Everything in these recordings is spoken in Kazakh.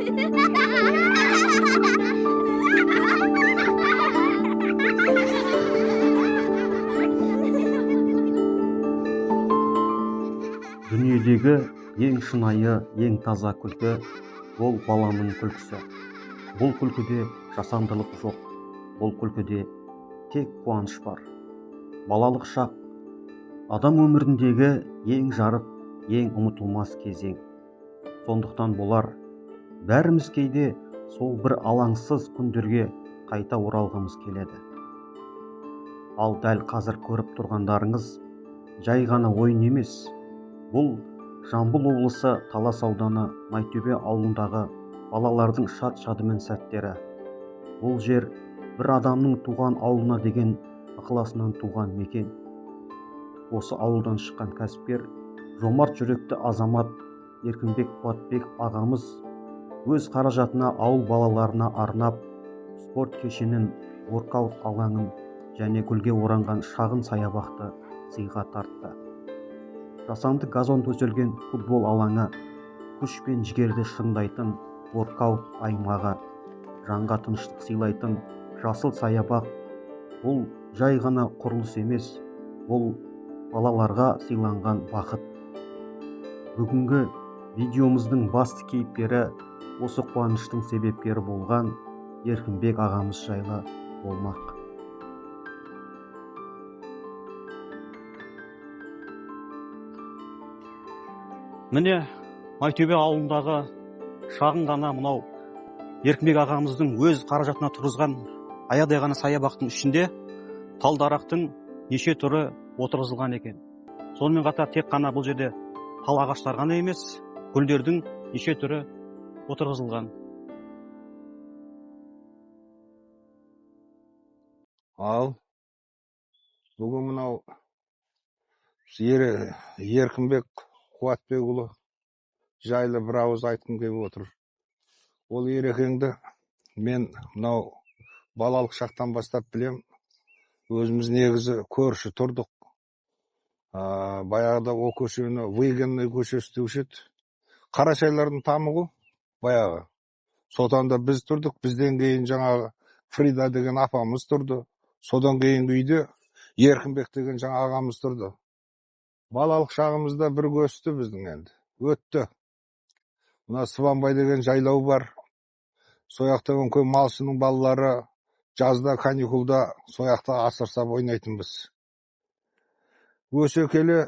Дүниедегі ең шынайы, ең таза күлкі ол баланың күлкісі. Бұл күлкіде жасандылық жоқ, бұл күлкіде тек қуаныш бар. Балалық шақ адам өміріндегі ең жарық, ең ұмытылмас кезең. Сондықтан болар, бәріміз кейде сол бір алаңсыз күндерге қайта оралғымыз келеді. Ал дәл қазір көріп тұрғандарыңыз жай ғана ойын емес. Бұл Жамбыл облысы Талас ауданы Майтөбе ауылындағы балалардың шат-шадыман сәттері. Бұл жер бір адамның туған ауылына деген ықыласынан туған мекен. Осы ауылдан шыққан кәсіпкер, жомарт жүректі азамат Еркінбек Қуатбек ағамыз өз қаражатына ауыл балаларына арнап спорт кешенін, воркаут алаңын және гүлге оранған шағын саябақты сыйға тартты. Жасанды газон төселген футбол алаңы, күш пен жігерді шыңдайтын воркаут аймағы, жанға тыныштық сыйлайтын жасыл саябақ. Бұл жай ғана құрылыс емес, бұл балаларға сыйланған бақыт. Бүгінгі видеомыздың басты кейіпкері осы қуаныштың себепкері болған Еркінбек ағамыз жайлы болмақ. Міне, Майтөбе ауылындағы шағын ғана мынау Еркінбек ағамыздың өз қаражатына тұрғызған аядай ғана саябақтың ішінде тал-дарақтың неше түрі отырғызылған екен. Сонымен қатар тек қана бұл жерде тал ағаштар ғана емес, гүлдердің неше түрі отырғызылған. Ал бүгін мынау Еркінбек Қуатбекұлы жайлы бір ауыз айтқым келіп отыр. Ол ерекеңді мен мынау балалық шақтан бастап білем. Өзіміз негізі көрші тұрдық. Баяғыда о көшені Выгонный көшесі деуші еді. Қарашайлардың тамығы баяғы. Содан да біз тұрдық. Бізден кейін жаңағы Фрида деген апамыз тұрды. Содан кейін үйде Еркінбек деген жаңа ағамыз тұрды. Балалық шағымызда бір өсті біздің енді. Өтті. Мына Сыбанбай деген жайлау бар. Сояқта өңкей малшының балалары жазда каникулда сояқта асырсап ойнайтынбыз. Өсе келе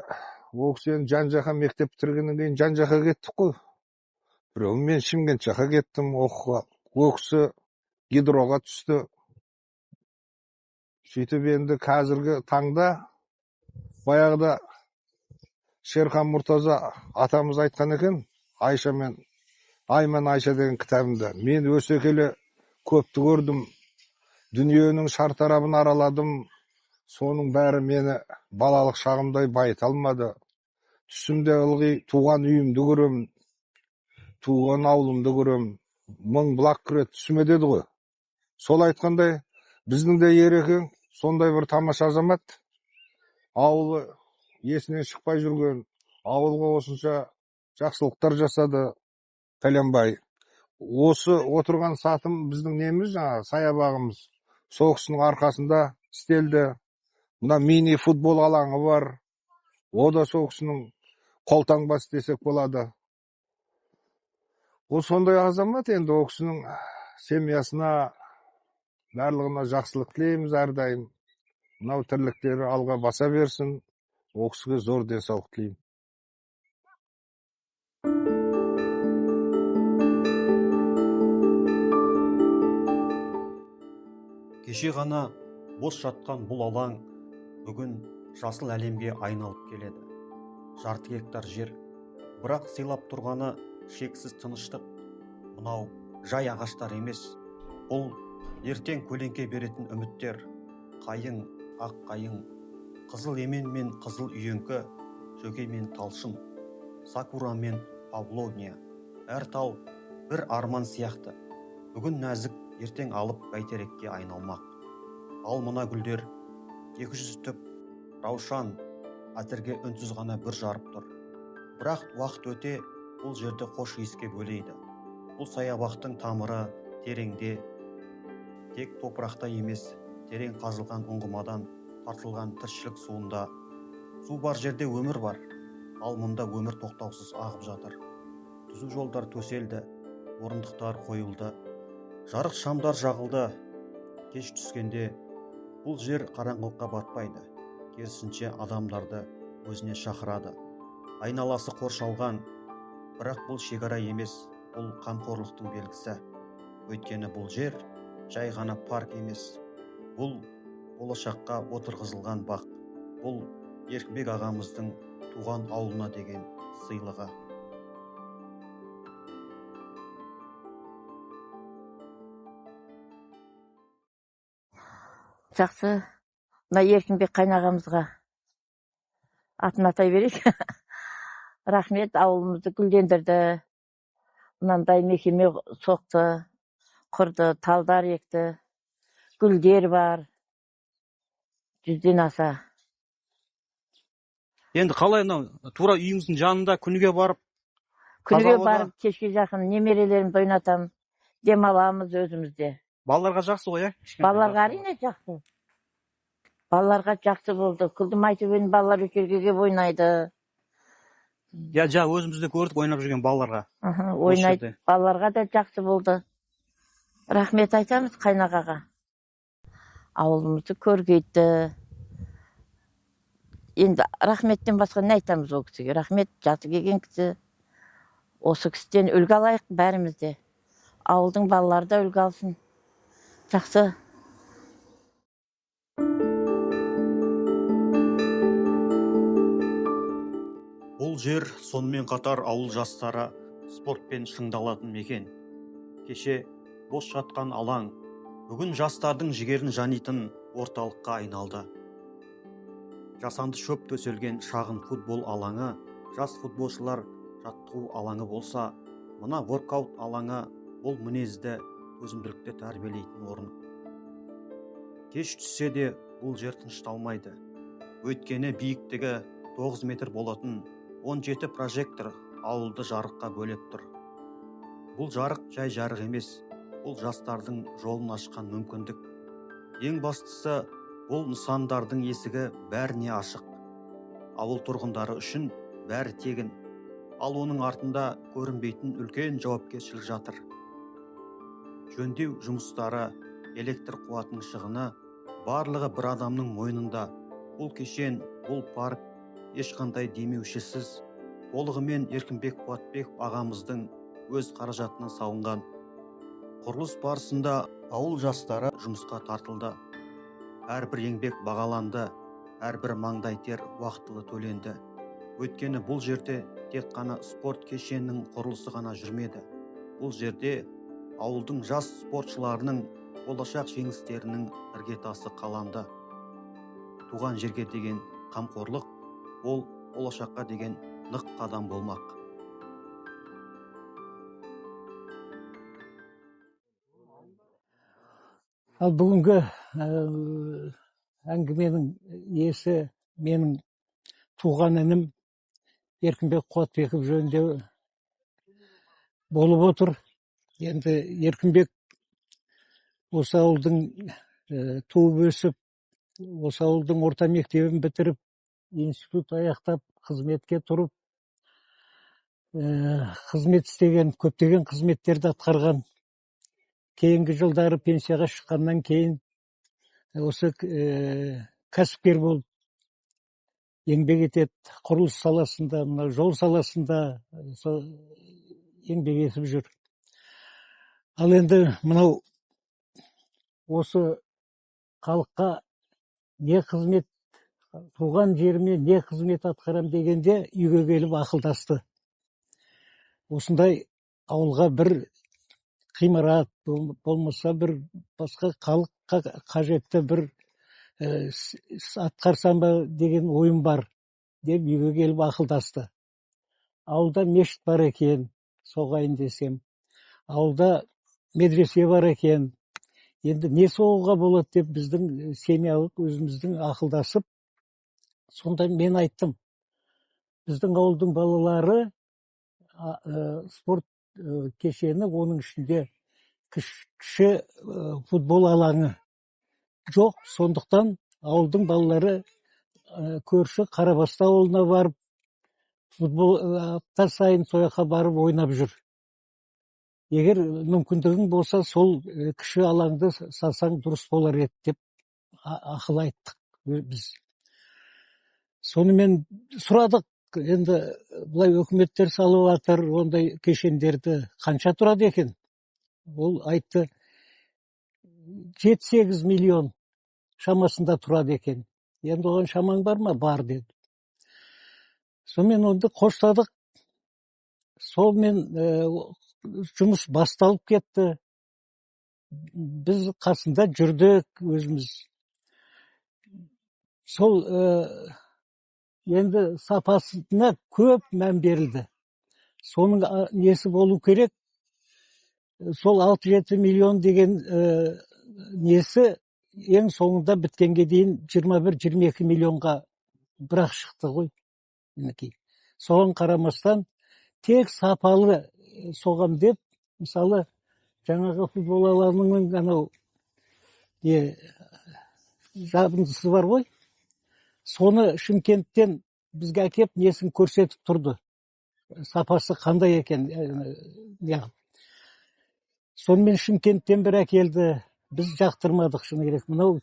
ол кісі жан-жаққа мектеп бітіргеннен кейін жан-жаққа кеттік қой. Біреуін мен Шымкент жаққа кеттім оқуға. Ол кісі гидроға түсті. Сөйтіп енді қазіргі таңда баяғыда Шерхан Мұртаза атамыз айтқан екен, Айман Айша деген кітабында. Мен өсе келе көпті көрдім, дүниенің шартарабын араладым, соның бәрі мені балалық шағымдай байыта алмады. Түсімде ылғи туған үйімді көрем, туған ауылымды көрем, мың бұлақ кіреді түсіме деді ғой. Сол айтқандай, біздің де ерекең сондай бір тамаша азамат, ауылы есінен шықпай жүрген, ауылға осынша жақсылықтар жасады. Пәленбай. Осы отырған сатым біздің неміз жаңа саябағымыз. Сол кісінің арқасында істелді. Мына мини футбол алаңы бар. О да сол кісінің қолтаңбасы десек болады. Ол сондай азамат енді о кісінің семьясына, барлығына жақсылық тілейміз әрдайым. Мынау тірліктері алға баса берсін. О кісіге зор денсаулық тілеймін. Кеше ғана бос жатқан бұл алаң бүгін жасыл әлемге айналып келеді. Жарты гектар жер, бірақ сыйлап тұрғаны шексіз тыныштық. Мынау жай ағаштар емес, бұл ертең көлеңке беретін үміттер. Қайың, ақ қайың, қызыл емен мен қызыл үйеңкі, жөке мен талшын, сакура мен павловния. Әр тал бір арман сияқты. Бүгін нәзік, ертең алып бәйтерекке айналмақ. Ал мына гүлдер 200 түп раушан әзірге үнсіз ғана бір жарып тұр. Бірақ уақыт өте бұл жерді хош иіске бөлейді. Бұл саябақтың тамыры тереңде, тек топырақта емес, терең қазылған ұңғымадан тартылған тіршілік суында. Су бар жерде өмір бар, ал мұнда өмір тоқтаусыз ағып жатыр. Түзу жолдар төселді, орындықтар қойылды, жарық шамдар жағылды. Кеш түскенде бұл жер қараңғылыққа батпайды, керісінше адамдарды өзіне шақырады. Айналасы қоршалған, бірақ бұл шекара емес, бұл қамқорлықтың белгісі. Өйткені бұл жер жай ғана парк емес, бұл болашаққа отырғызылған бақ, бұл Еркінбек ағамыздың туған ауылына деген сыйлығы. Жақсы, мына Еркінбек қайнағамызға атын атай берейік. Рахмет, ауылымызды гүлдендірді. Мынандай мекеме соқты, құрды, талдар екті, гүлдер бар, 100-ден аса. Енді қалай тура үйіңіздің жанында күніге барып, Күніге барып, кешке жақын немерелерімді ойнатам, демаламыз өзімізде. балаларға жақсы ғой, Балаларға әрине жақсы. Балаларға жақсы болды. Күлдім айтып балалар өтерге келіп ойнайды. Өзімізде көрдік ойнап жүрген балаларға. Ойнайды. Балаларға да жақсы болды. Рахмет айтамыз қайнағаға. Ауылымызды көргейді. Енді рахметтен басқа не айтамыз ол кісіге? Рахмет, жасы келген кісі. Осы кісіден үлгі алайық бәрімізде. Ауылдың балалары да үлгі алсын. Жақсы. Бұл жер сонымен қатар ауыл жастары спортпен шыңдалатын мекен. Кеше бос жатқан алаң, бүгін жастардың жігерін жанитын орталыққа айналды. Жасанды шөп төселген шағын футбол алаңы, жас футболшылар жаттығу алаңы болса, мына воркаут алаңы бұл мінезді, төзімділікті тәрбиелейтін орын. Кеш түссе де бұл жер тынышталмайды. Өйткені биіктігі 9 метр болатын 17 прожектор ауылды жарыққа бөлеп тұр. Бұл жарық жай жарық емес, бұл жастардың жолын ашқан мүмкіндік. Ең бастысы, бұл нысандардың есігі бәріне ашық. Ауыл тұрғындары үшін бәрі тегін, ал оның артында көрінбейтін үлкен жауапкершілік жатыр. Жөндеу жұмыстары, электр қуатының шығыны барлығы бір адамның мойнында. Бұл кешен, бұл парк ешқандай демеушісіз, толығымен Еркінбек Қуатбеков ағамыздың өз қаражатына салынған. Құрылыс барысында ауыл жастары жұмысқа тартылды. Әрбір еңбек бағаланды, әрбір маңдай тер уақытылы төленді. Өйткені бұл жерде тек қана спорт кешенінің құрылысы ғана жүрмеді. Бұл жерде ауылдың жас спортшыларының болашақ жеңістерінің іргетасы қаланды. Туған жерге деген қамқорлық, ол болашаққа деген нық қадам болмақ. Ал бүгінгі әңгіменің иесі менің туған інім Еркінбек Қуатбеков жөнінде болып отыр. Енді Еркінбек осы ауылдың туып өсіп, осы ауылдың орта мектебін бітіріп, институт аяқтап, қызметке тұрып, қызмет істеген, көптеген қызметтерді атқарған. Кейінгі жылдары пенсияға шыққаннан кейін осы кәсіпкер болып еңбек етеді. Құрылыс саласында, жол саласында еңбек етіп жүр. Ал енді мынау осы халыққа не қызмет, туған жеріме не қызмет атқарам дегенде үйге келіп ақылдасты. Осындай ауылға бір ғимарат болмаса бір басқа халыққа қажетті бір атқарсам ба деген ойым бар деп үйге келіп ақылдасты. Ауылда мешіт бар екен, соғайын десем. Ауылда медресе бар екен. Енді не соғуға болады деп біздің семьялық өзіміздің ақылдасып, сонда мен айттым. Біздің ауылдың балалары спорт кешені, оның ішінде кіші футбол алаңы жоқ. Сондықтан ауылдың балалары көрші Қарабасты ауылына барып, футбол апта сайын сол жаққа барып ойнап жүр. Егер мүмкіндігің болса, сол кіші алаңды салсаң дұрыс болар еді деп ақыл айттық біз. Сонымен сұрадық, енді былай өкіметтер салып жатыр, ондай кешендерді қанша тұрады екен? Ол айтты, 7-8 миллион шамасында тұрады екен. Енді оған шамаң бар ма? Бар деді. Сонымен онды қоштадық. Солмен жұмыс басталып кетті. Біз қасында жүрдік өзіміз. Сол енді сапасына көп мән берілді. Соның несі болу керек? Сол 6-7 миллион деген несі ең соңында біткенге дейін 21-22 миллионға бірақ шықты ғой. Соған қарамастан тек сапалы соғам деп, мысалы, жаңағы футбол алаңының анау жабындысы бар ғой. Соны Шымкенттен бізге әкеп несін көрсетіп тұрды. Сапасы қандай екен. Сонымен Шымкенттен бір әкелді. Біз жақтырмадық, шыны керек. Мынау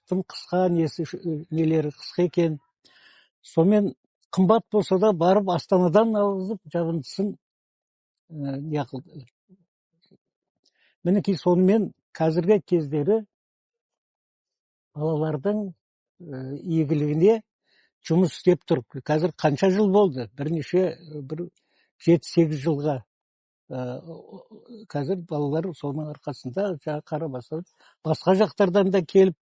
тым қысқа нелері қысқа екен. Сонымен қымбат болса да барып Астанадан алғызып жабындысын қылды. Мінекей сонымен қазіргі кездері балалардың игілігіне жұмыс істеп тұр. Қазір қанша жыл болды? Бірнеше 7-8 жылға. Қазір балалар соның арқасында Қарабастан басқа жақтардан да келіп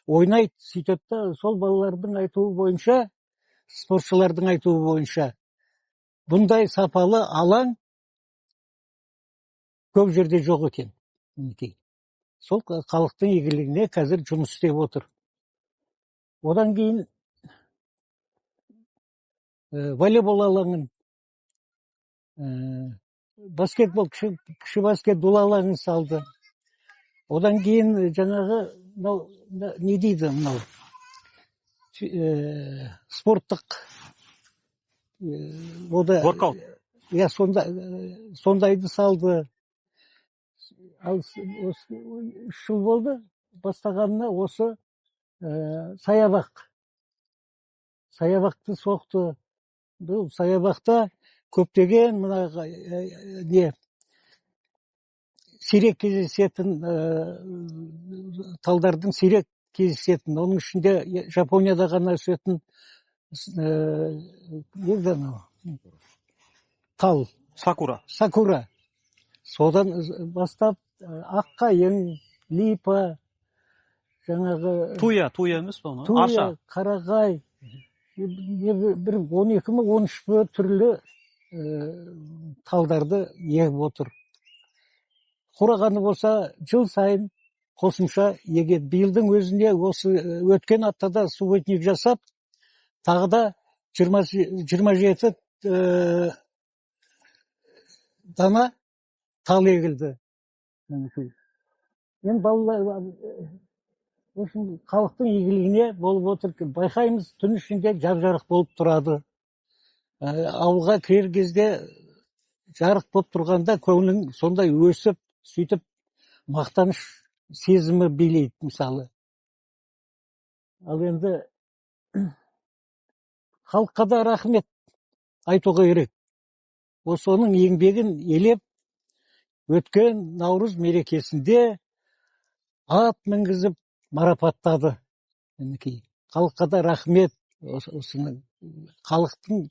ойнайды. Сөйтіп, сол балалардың айтуы бойынша, спортшылардың айтуы бойынша, бұндай сапалы алаң көп жерде жоқ екен. Сол халықтың игілігіне қазір жұмыс істеп отыр. Одан кейін волейбол алаңын, баскетбол, кіші баскетбол алаңын салды. Одан кейін жаңағы, не дейді, спорттық воркаут. Сондайды салды. Ал 3 жыл болды бастағанына осы саябақ. Саябақты соқты. Бұл саябақта көптеген сирек кездесетін талдардың сирек кездесетін. Оның ішінде Жапонияда ғана өсетін тал. Сакура. Содан бастап аққайың, липа, жаңағы Туя емес па? Туя, қарағай, бір 12-13 түрлі талдарды егіп отыр. Қурағаны болса, жыл сайын қосымша егеді. Биылдың өзінде осы өткен аптада субботник жасап, тағы да 27 дана тал егілді. Мен балалар халықтың игілігіне болып отыр. Байқаймыз, түн ішінде жап-жарық болып тұрады. Ауылға кірер кезде жарық болып тұрғанда көңілің сондай өсіп, сөйтіп мақтаныш сезімі билейді, мысалы. Ал енді халыққа да рахмет айтуға керек. Осы оның еңбегін елеп, өткен Наурыз мерекесінде ат мінгізіп марапаттады. Халыққа да рахмет. Осының халықтың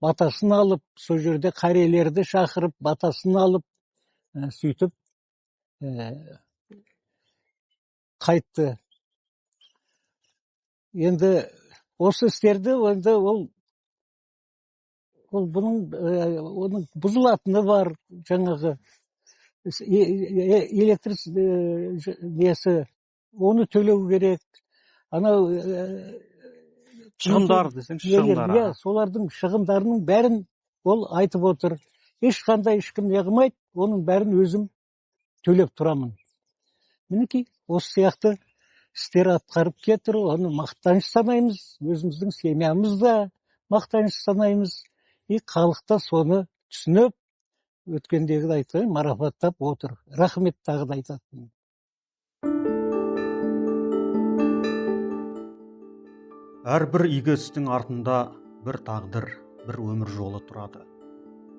батасын алып, сол жерде қариялерді шақырып, батасын алып, сөйтіп қайтты. Енді осы істерді ол оның бұзылатыны бар, жаңағы электр несі, оны төлеу керек. Анау шығындар десеңші, шығындар. Солардың шығындарының бәрін ол айтып отыр. ешқандай ешкім не қылмайды, оның бәрін өзім төлеп тұрамын. Мінекей осы сияқты істер атқарып кетір, оны мақтаныш санаймыз, өзіміздің семьямызда мақтаныш санаймыз, и халық та соны түсініп, өткендегі айтқан марапаттап отыр. Рахмет тағы да айтатын. Әрбір игі істің артында бір тағдыр, бір өмір жолы тұрады.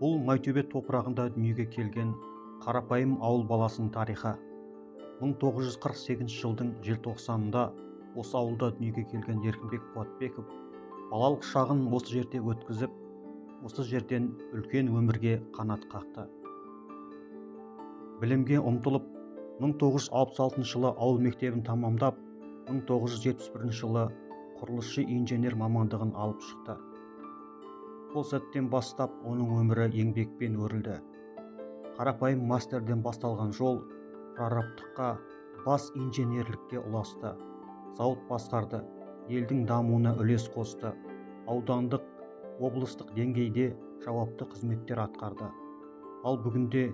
Бұл Майтөбе топырағында дүниеге келген қарапайым ауыл баласының тарихы. 1948 жылдың желтоқсанында осы ауылда дүниеге келген Еркінбек Қуатбеков балалық шағын осы жерде өткізіп, осы жерден үлкен өмірге қанат қақты. Білімге ұмтылып, 1966 жылы ауыл мектебін тамамдап, 1971 жылы құрылысшы инженер мамандығын алып шықты. Сол сәттен бастап оның өмірі еңбекпен өрілді. Қарапайым мастерден басталған жол прорабтыққа, бас инженерлікке ұласты. Зауыт басқарды, елдің дамуына үлес қосты. Аудандық, облыстық деңгейде жауапты қызметтер атқарды. Ал бүгінде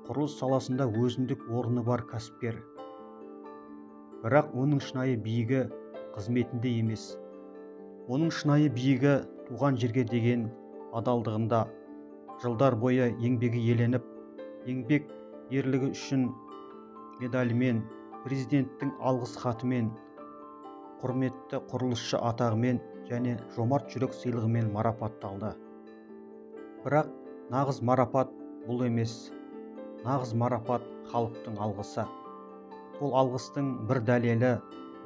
құрылыс саласында өзіндік орны бар кәсіпкер. Бірақ оның шынайы биігі қызметінде емес. Оның шынайы биігі туған жерге деген адалдығында. Жылдар бойы еңбегі еленіп, еңбек ерлігі үшін медалімен, президенттің алғыс хатымен, құрметті құрылысшы атағымен және жомарт жүрек сыйлығымен марапатталды. Бірақ нағыз марапат бұл емес. Нағыз марапат халықтың алғысы. Сол алғыстың бір дәлелі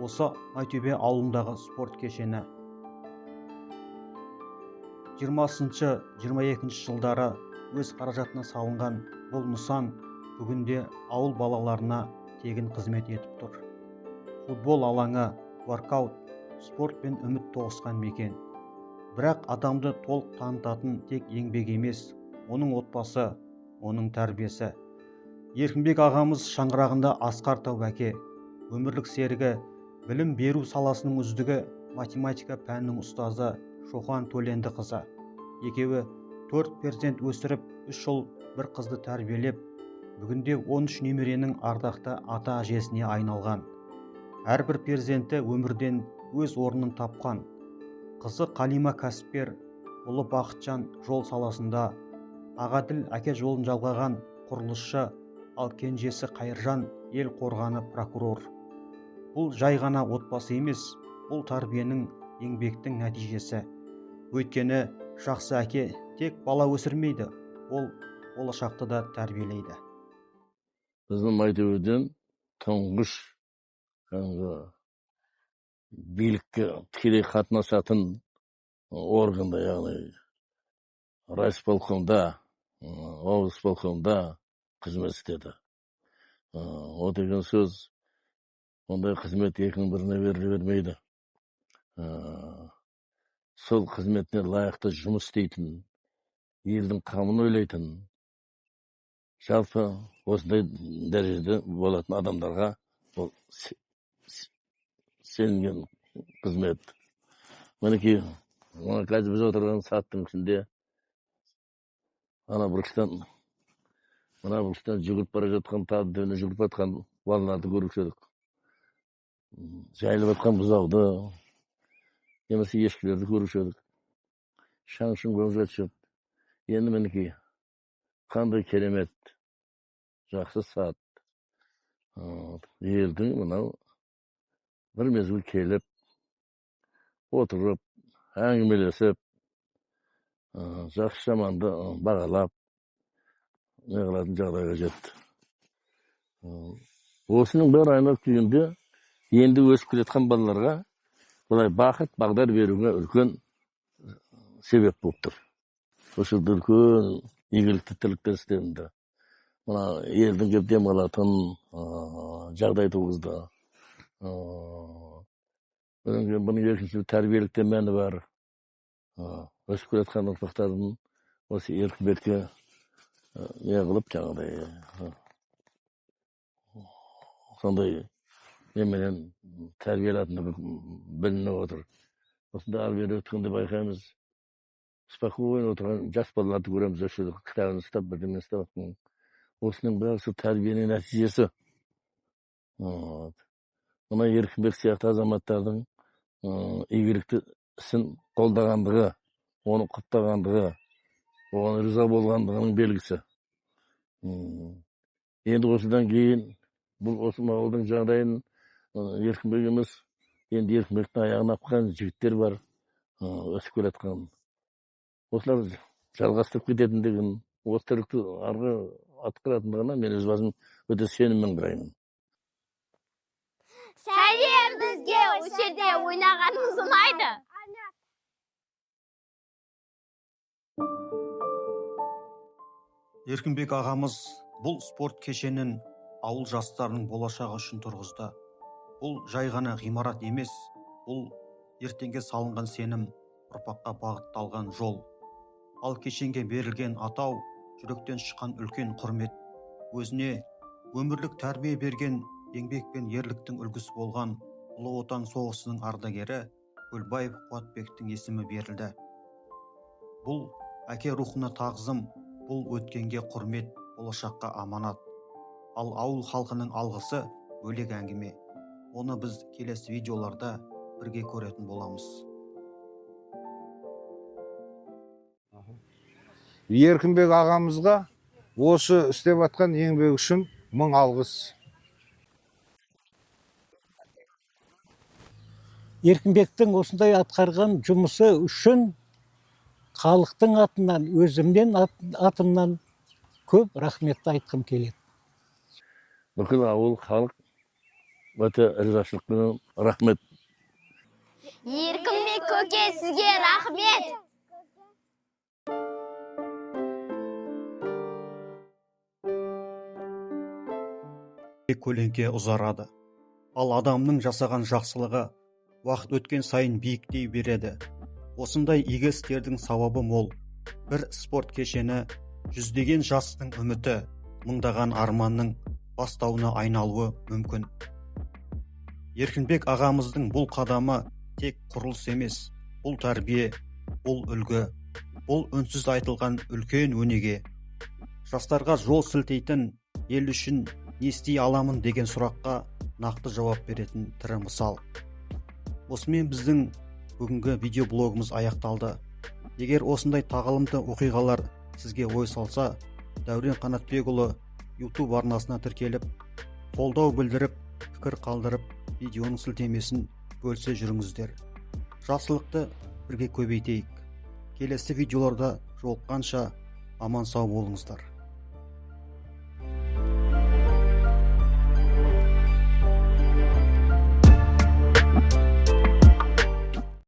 осы Майтөбе ауылындағы спорт кешені. 20-22 жылдары өз қаражатына салынған бұл нысан бүгінде ауыл балаларына тегін қызмет етіп тұр. Футбол алаңы, воркаут, спорт пен үміт тоғысқан мекен. Бірақ адамды толық танытатын тек еңбек емес, оның отбасы, оның тәрбиесі. Еркінбек ағамыз шаңырағында Асқар Таубәке, өмірлік серігі, білім беру саласының үздігі, математика пәнінің ұстазы Шоқан Төленді қызы. Екеуі 4 перзент өсіріп, 3 ұл бір қызды тәрбиелеп, бүгінде 13 немеренің ардақты ата әжесіне айналған. Әрбір перзенті өмірден өз орнын тапқан. Қызы Қалима кәсіпкер, ұлы Бақытжан жол саласында, Ағаділ әке жолын жалғаған құрылысшы, ал кенжесі Қайыржан ел қорғаны прокурор. Бұл жай ғана отбасы емес, бұл тәрбиенің, еңбектің нәтижесі. Өйткені жақсы әке тек бала өсірмейді, ол болашақты да тәрбиелейді. Біздің Майтөбеден тұңғыш билікке тікелей қатынасатын органда, яғни райисполкомда, облысполкомда қызмет істеді. О деген сөз, ондай қызмет екінің біріне беріле бермейді. Сол қызметіне лайықты жұмыс істейтін, елдің қамын ойлайтын, жалпы осындай дәрежеде болатын адамдарға ол сенген қызмет. Мінекей, қазір біз отырған сағаттың ішінде мына бұрыштан жүгіріп бара жатқан, тағы дөне жүгіріп жатқан балаларды көруші едік. Жайылып жатқан бұзауды, немесе ешкілерді көруші едік. Шаң-шұң болып жатшы. Енді мінекей, қандай керемет, жақсы сәт. Елдің мынау бір мезгіл келіп, отырып, әңгімелесіп, жақсы жаманды бағалап, не қылатын жағдайға жетті. Осының бәрі айналып келгенде, енді өсіп келеткен балаларға бұлай бақыт, бағдар беруге үлкен себеп болып тұр. Осы үлкен игілікті тілектестігінде мына елдің кеп демалатын жағдай туғызды. Бұның екінші тәрбиелікте мәні бар. Өсіп келеткен ұрпақтардың осы Еркінбекке не қылып жаңағыдай сондай неменен тәрбиелейтіндігі білініп отыр. Осында ары бері өткенде байқаймыз, спокойно отырған жас балаларды көреміз. Осы кітабын ұстап, бірдеме ұстап жатқан. Осының бәрі сол тәрбиенің нәтижесі. Мына Еркінбек сияқты азаматтардың игілікті ісін қолдағандығы, оны құптағандығы, оған риза болғандығының белгісі. Енді осыдан кейін бұл осы ауылдың жағдайын Еркінбек емес, енді Еркінбектің аяғын апқан жігіттер бар, өсіп келе жатқан. Осылар жалғастырып кететіндігін, осы тірлікті арғы атқаратындығына мен өз басым өте сеніммен қараймын. Сәлем, бізге осы жерде ойнағанымыз ұнайды. Еркінбек ағамыз бұл спорт кешенін ауыл жастарының болашағы үшін тұрғызды. Бұл жай ғана ғимарат емес, бұл ертеңге салынған сенім, ұрпаққа бағытталған жол. Ал кешенге берілген атау жүректен шыққан үлкен құрмет. Өзіне өмірлік тәрбие берген еңбек пен ерліктің үлгісі болған Ұлы Отан соғысының ардагері Көлбаев Қуатбектің есімі берілді. Бұл әке рухына тағзым, бұл өткенге құрмет, болашаққа аманат. Ал ауыл халқының алғысы бөлек әңгіме. Оны біз келесі видеоларда бірге көретін боламыз. Еркінбек ағамызға осы істеп жатқан еңбек үшін мың алғыс. Еркінбектің осындай атқарған жұмысы үшін халықтың атынан, өзімнен атымнан көп рахметті айтқым келеді. Бүкіл ауыл халық өте ризашылықпен рахмет. Еркінбек көке, сізге рахмет. Көлеңке ұзарады. Ал адамның жасаған жақсылығы уақыт өткен сайын биіктей береді. Осындай игі істердің сауабы мол. Бір спорт кешені жүздеген жастың үміті, мыңдаған арманның бастауына айналуы мүмкін. Еркінбек ағамыздың бұл қадамы тек құрылыс емес, бұл тәрбие, бұл үлгі, бұл үнсіз айтылған үлкен өнеге. Жастарға жол сілтейтін, ел үшін не істей аламын деген сұраққа нақты жауап беретін тірі мысал. Осымен біздің бүгінгі видеоблогымыз аяқталды. Егер осындай тағылымды оқиғалар сізге ой салса, Дәурен Қанатбекұлы YouTube арнасына тіркеліп, қолдау білдіріп, пікір қалдырып, видеоның сілтемесін бөлсе жүріңіздер. Жақсылықты бірге көбейтейік. Келесі видеоларда жолыққанша аман сау болыңыздар.